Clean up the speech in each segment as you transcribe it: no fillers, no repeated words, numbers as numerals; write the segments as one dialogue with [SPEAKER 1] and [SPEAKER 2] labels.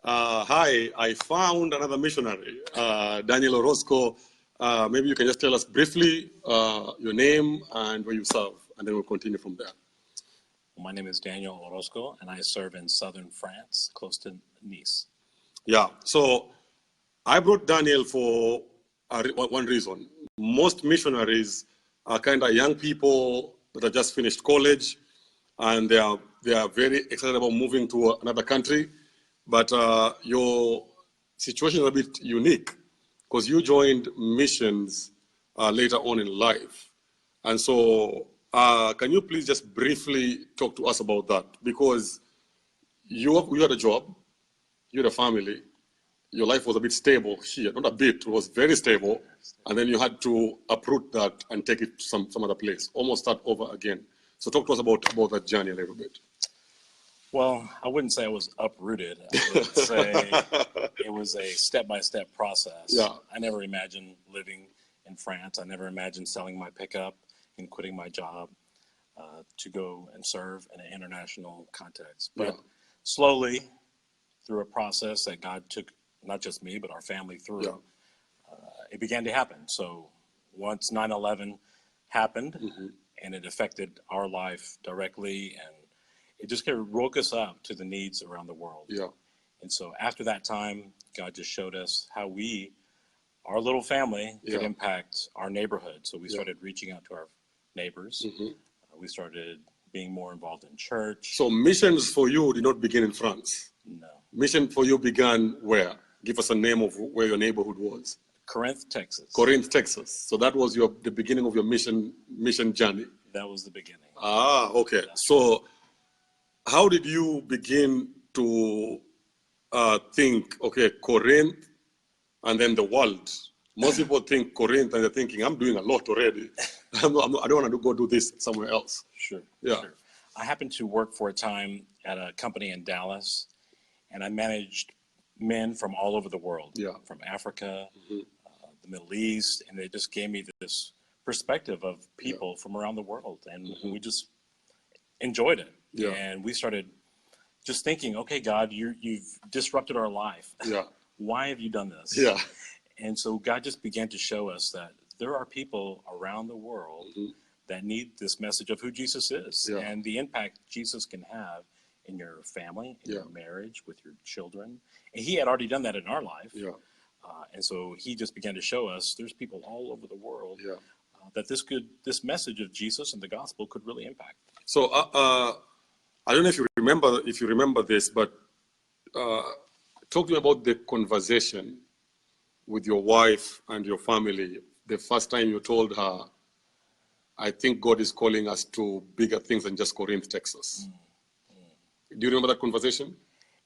[SPEAKER 1] Hi, I found another missionary, Daniel Orozco. Maybe you can just tell us briefly your name and where you serve, and then we'll continue from there.
[SPEAKER 2] My name is Daniel Orozco, and I serve in southern France, close to Nice.
[SPEAKER 1] Yeah, so I brought Daniel for one reason. Most missionaries are kind of young people that have just finished college, and they are very excited about moving to another country. But your situation is a bit unique because you joined missions later on in life. And so can you please just briefly talk to us about that? Because you had a job, you had a family, your life was a bit stable here. Not a bit, it was very stable. And then you had to uproot that and take it to some other place, almost start over again. So talk to us about that journey a little bit.
[SPEAKER 2] Well, I wouldn't say I was uprooted. I would say it was a step-by-step process.
[SPEAKER 1] Yeah.
[SPEAKER 2] I never imagined living in France. I never imagined selling my pickup and quitting my job to go and serve in an international context. But slowly, through a process that God took not just me, but our family through, it began to happen. So once 9/11 happened, and it affected our life directly, and it just kind of woke us up to the needs around the world.
[SPEAKER 1] Yeah.
[SPEAKER 2] And so after that time, God just showed us how our little family, could impact our neighborhood. So we started reaching out to our neighbors. We started being more involved in church.
[SPEAKER 1] So missions for you did not begin in France?
[SPEAKER 2] No.
[SPEAKER 1] Mission for you began where? Give us a name of where your neighborhood was.
[SPEAKER 2] Corinth, Texas.
[SPEAKER 1] Corinth, Texas. So that was the beginning of your mission journey.
[SPEAKER 2] That was the beginning.
[SPEAKER 1] Ah, okay. So how did you begin to think, okay, Corinth and then the world? Most people think Corinth and they're thinking, I'm doing a lot already. I don't want to go do this somewhere else.
[SPEAKER 2] Sure.
[SPEAKER 1] Yeah.
[SPEAKER 2] Sure. I happened to work for a time at a company in Dallas, and I managed men from all over the world, from Africa, the Middle East, and they just gave me this perspective of people from around the world, and we just enjoyed it.
[SPEAKER 1] Yeah.
[SPEAKER 2] And we started just thinking, okay, God, you've disrupted our life.
[SPEAKER 1] Yeah.
[SPEAKER 2] Why have you done this?
[SPEAKER 1] Yeah.
[SPEAKER 2] And so God just began to show us that there are people around the world that need this message of who Jesus is and the impact Jesus can have in your family, in your marriage, with your children. And he had already done that in our life. Yeah. And so he just began to show us there's people all over the world that this message of Jesus and the gospel could really impact.
[SPEAKER 1] So I don't know if you remember this, but talk to me about the conversation with your wife and your family the first time you told her, I think God is calling us to bigger things than just Corinth, Texas. Do you remember that conversation?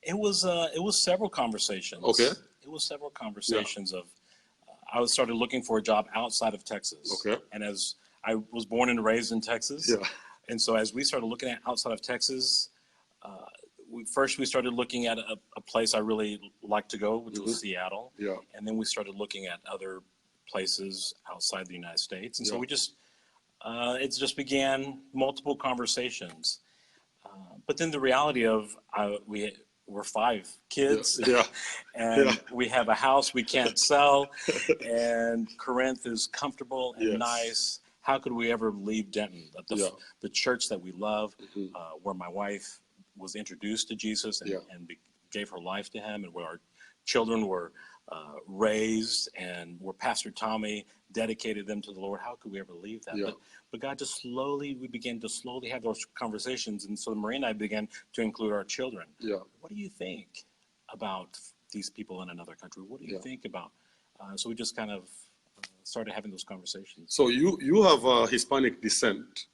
[SPEAKER 2] It was several conversations.
[SPEAKER 1] Okay.
[SPEAKER 2] It was several conversations of I started looking for a job outside of Texas.
[SPEAKER 1] Okay.
[SPEAKER 2] And as I was born and raised in Texas.
[SPEAKER 1] Yeah.
[SPEAKER 2] And so as we started looking at outside of Texas, we started looking at a place I really liked to go, which was Seattle.
[SPEAKER 1] Yeah.
[SPEAKER 2] And then we started looking at other places outside the United States. And so it just began multiple conversations. But then the reality of we're 5 kids, and we have a house we can't sell, and Corinth is comfortable and nice. How could we ever leave Denton, the church that we love, where my wife was introduced to Jesus and gave her life to him, and where our children were raised, and where Pastor Tommy dedicated them to the Lord? How could we ever leave that?
[SPEAKER 1] Yeah.
[SPEAKER 2] But God we began to slowly have those conversations. And so Marie and I began to include our children. Yeah. What do you think about these people in another country? What do you think about? So we just kind of started having those conversations.
[SPEAKER 1] So you have Hispanic descent.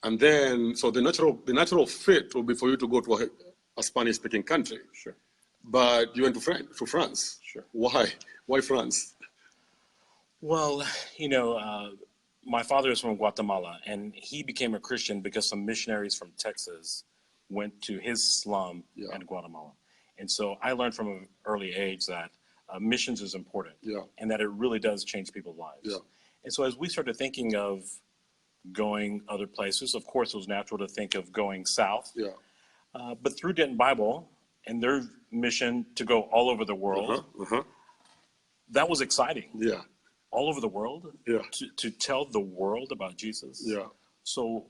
[SPEAKER 1] And then, so the natural fit will be for you to go to a Spanish-speaking country.
[SPEAKER 2] Sure.
[SPEAKER 1] But you went to France.
[SPEAKER 2] Sure.
[SPEAKER 1] Why? Why France?
[SPEAKER 2] Well, my father is from Guatemala, and he became a Christian because some missionaries from Texas went to his slum in Guatemala. And so I learned from an early age that missions is important and that it really does change people's lives. Yeah. And so as we started thinking of going other places, of course, it was natural to think of going south. Yeah. But through Denton Bible, and their mission to go all over the world. That was exciting.
[SPEAKER 1] Yeah.
[SPEAKER 2] All over the world.
[SPEAKER 1] Yeah.
[SPEAKER 2] To tell the world about Jesus.
[SPEAKER 1] Yeah.
[SPEAKER 2] So,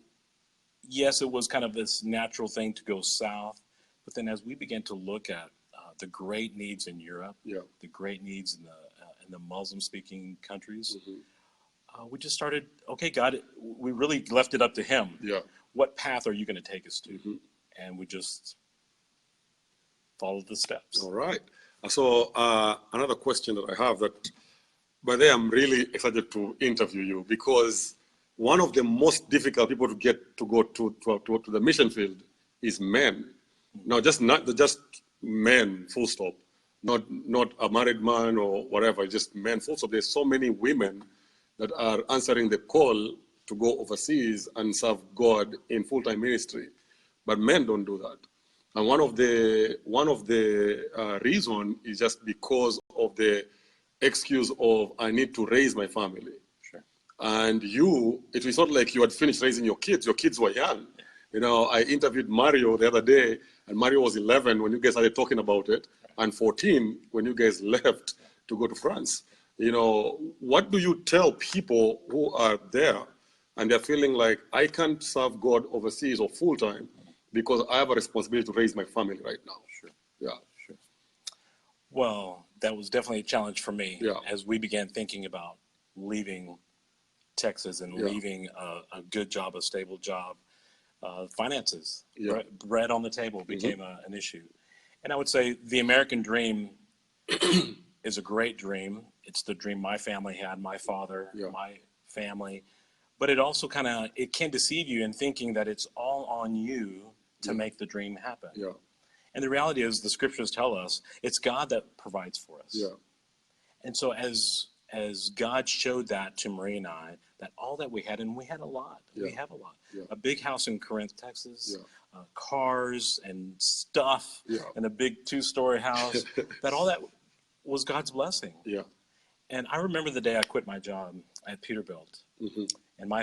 [SPEAKER 2] yes, it was kind of this natural thing to go south, but then as we began to look at the great needs in Europe, the great needs in the Muslim-speaking countries, we just started. Okay, God, we really left it up to Him.
[SPEAKER 1] Yeah.
[SPEAKER 2] What path are you going to take us to? And we just followed the steps.
[SPEAKER 1] All right. So another question that I have that, by the way, I'm really excited to interview you, because one of the most difficult people to get to go to the mission field is men. No, not just men, full stop. Not a married man or whatever, just men, full stop. There's so many women that are answering the call to go overseas and serve God in full-time ministry, but men don't do that. And one of the reason is just because of the excuse of I need to raise my family.
[SPEAKER 2] Sure.
[SPEAKER 1] And it was not like you had finished raising your kids. Your kids were young. You know, I interviewed Mario the other day, and Mario was 11 when you guys started talking about it, and 14 when you guys left to go to France. You know, what do you tell people who are there and they're feeling like I can't serve God overseas or full time because I have a responsibility to raise my family right now?
[SPEAKER 2] Sure.
[SPEAKER 1] Yeah.
[SPEAKER 2] Sure. Well, that was definitely a challenge for me as we began thinking about leaving Texas and leaving a good job, a stable job. Finances, bread on the table became an issue. And I would say the American dream is a great dream. It's the dream my family had, my father, my family. But it also it can deceive you in thinking that it's all on you to make the dream happen.
[SPEAKER 1] Yeah.
[SPEAKER 2] And the reality is the scriptures tell us it's God that provides for us.
[SPEAKER 1] Yeah.
[SPEAKER 2] And so as God showed that to Marie and I, that all that we had, and we had a lot, we have a lot. A big house in Corinth, Texas, cars and stuff, and a big 2-story house, that all that was God's blessing.
[SPEAKER 1] Yeah.
[SPEAKER 2] And I remember the day I quit my job at Peterbilt, and my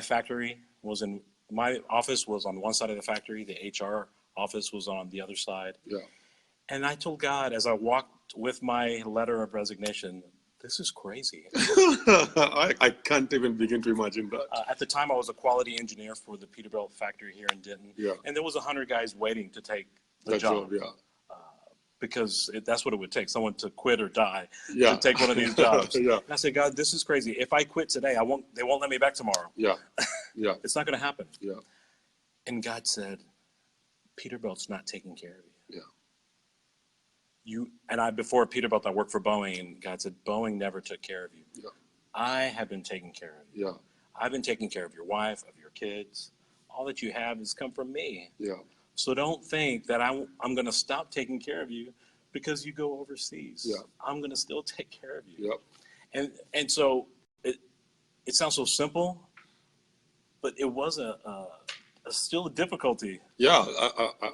[SPEAKER 2] office was on one side of the factory, the HR office was on the other side.
[SPEAKER 1] Yeah.
[SPEAKER 2] And I told God as I walked with my letter of resignation, this is crazy.
[SPEAKER 1] I can't even begin to imagine that.
[SPEAKER 2] At the time, I was a quality engineer for the Peterbilt factory here in Denton.
[SPEAKER 1] Yeah.
[SPEAKER 2] And there was 100 guys waiting to take the job. Because that's what it would take, someone to quit or die to take one of these jobs. And I said, God, this is crazy. If I quit today, they won't let me back tomorrow.
[SPEAKER 1] Yeah.
[SPEAKER 2] It's not going to happen.
[SPEAKER 1] Yeah.
[SPEAKER 2] And God said, Peterbilt's not taking care of you. Before Peterbilt, I worked for Boeing, and God said, Boeing never took care of you.
[SPEAKER 1] Yeah.
[SPEAKER 2] I have been taking care of you.
[SPEAKER 1] Yeah.
[SPEAKER 2] I've been taking care of your wife, of your kids. All that you have has come from me.
[SPEAKER 1] Yeah.
[SPEAKER 2] So don't think that I'm going to stop taking care of you because you go overseas.
[SPEAKER 1] Yeah.
[SPEAKER 2] I'm going to still take care of you.
[SPEAKER 1] Yep.
[SPEAKER 2] And so it sounds so simple, but it was still a difficulty.
[SPEAKER 1] Yeah,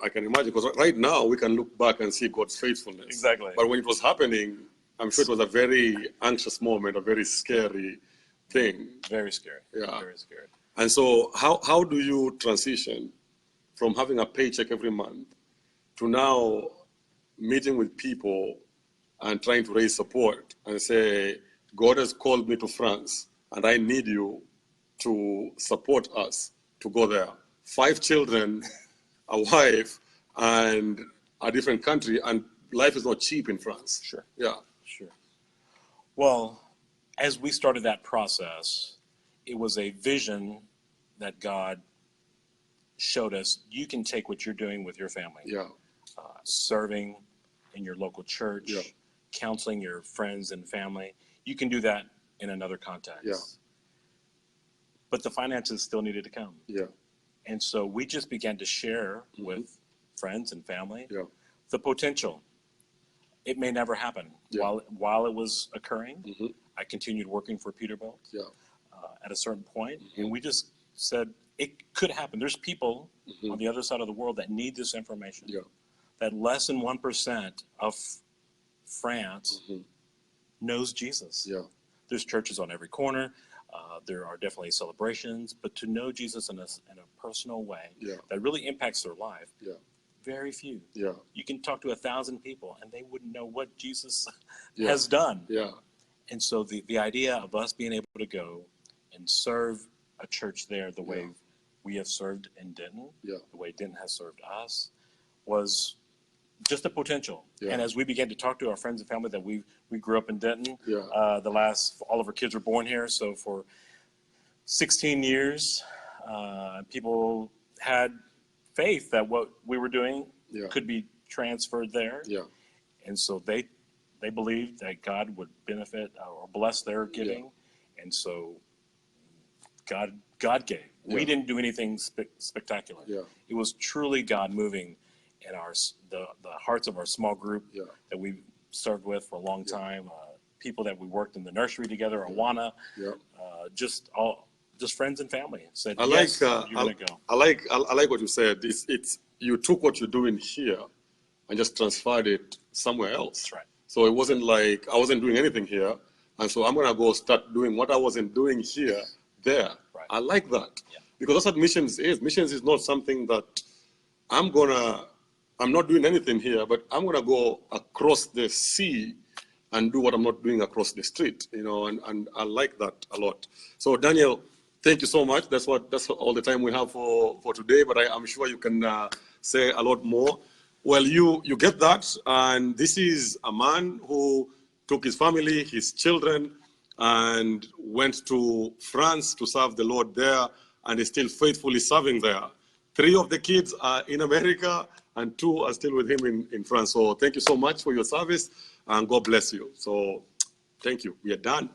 [SPEAKER 1] I can imagine, because right now we can look back and see God's faithfulness.
[SPEAKER 2] Exactly.
[SPEAKER 1] But when it was happening, I'm sure it was a very anxious moment, a very scary thing.
[SPEAKER 2] Very scary.
[SPEAKER 1] Yeah.
[SPEAKER 2] Very scary.
[SPEAKER 1] And so how do you transition from having a paycheck every month to now meeting with people and trying to raise support and say, God has called me to France and I need you to support us to go there. 5 children, a wife, and a different country, and life is not cheap in France.
[SPEAKER 2] Sure.
[SPEAKER 1] Yeah.
[SPEAKER 2] Sure. Well, as we started that process, it was a vision that God showed us. You can take what you're doing with your family, serving in your local church, counseling your friends and family. You can do that in another context.
[SPEAKER 1] Yeah.
[SPEAKER 2] But the finances still needed to come.
[SPEAKER 1] Yeah.
[SPEAKER 2] And so we just began to share with friends and family
[SPEAKER 1] Yeah.
[SPEAKER 2] the potential. It may never happen.
[SPEAKER 1] Yeah.
[SPEAKER 2] While it was occurring, I continued working for Peterbilt at a certain point, and we just said it could happen. There's people on the other side of the world that need this information.
[SPEAKER 1] Yeah.
[SPEAKER 2] That less than 1% of France knows Jesus.
[SPEAKER 1] Yeah.
[SPEAKER 2] There's churches on every corner. There are definitely celebrations, but to know Jesus in a personal way that really impacts their life, Very few.
[SPEAKER 1] Yeah.
[SPEAKER 2] You can talk to 1,000 people and they wouldn't know what Jesus
[SPEAKER 1] Yeah.
[SPEAKER 2] has done.
[SPEAKER 1] Yeah.
[SPEAKER 2] And so the idea of us being able to go and serve a church there the way we have served in Denton, the way Denton has served us, was just a potential.
[SPEAKER 1] Yeah.
[SPEAKER 2] And as we began to talk to our friends and family that we grew up in Denton, all of our kids were born here. So for 16 years, people had faith that what we were doing could be transferred there.
[SPEAKER 1] Yeah.
[SPEAKER 2] And so they believed that God would benefit or bless their giving. And so God gave. We didn't do anything spectacular. It was truly God moving in the hearts of our small group that we served with for a long time. People that we worked in the nursery together, Awana, just friends and family said, yes, you're going to go.
[SPEAKER 1] I like what you said. It's you took what you're doing here and just transferred it somewhere else.
[SPEAKER 2] That's right.
[SPEAKER 1] So it wasn't like I wasn't doing anything here, and so I'm going to go start doing what I wasn't doing here there.
[SPEAKER 2] Right.
[SPEAKER 1] I like that because that's what missions is. Missions is not something that I'm not doing anything here, but I'm going to go across the sea and do what I'm not doing across the street, and I like that a lot. So Daniel, thank you so much. That's all the time we have for today, but I'm sure you can say a lot more. Well, you get that, and this is a man who took his family, his children, and went to France to serve the Lord there, and is still faithfully serving there. 3 of the kids are in America, and 2 are still with him in France. So thank you so much for your service, and God bless you. So thank you. We are done.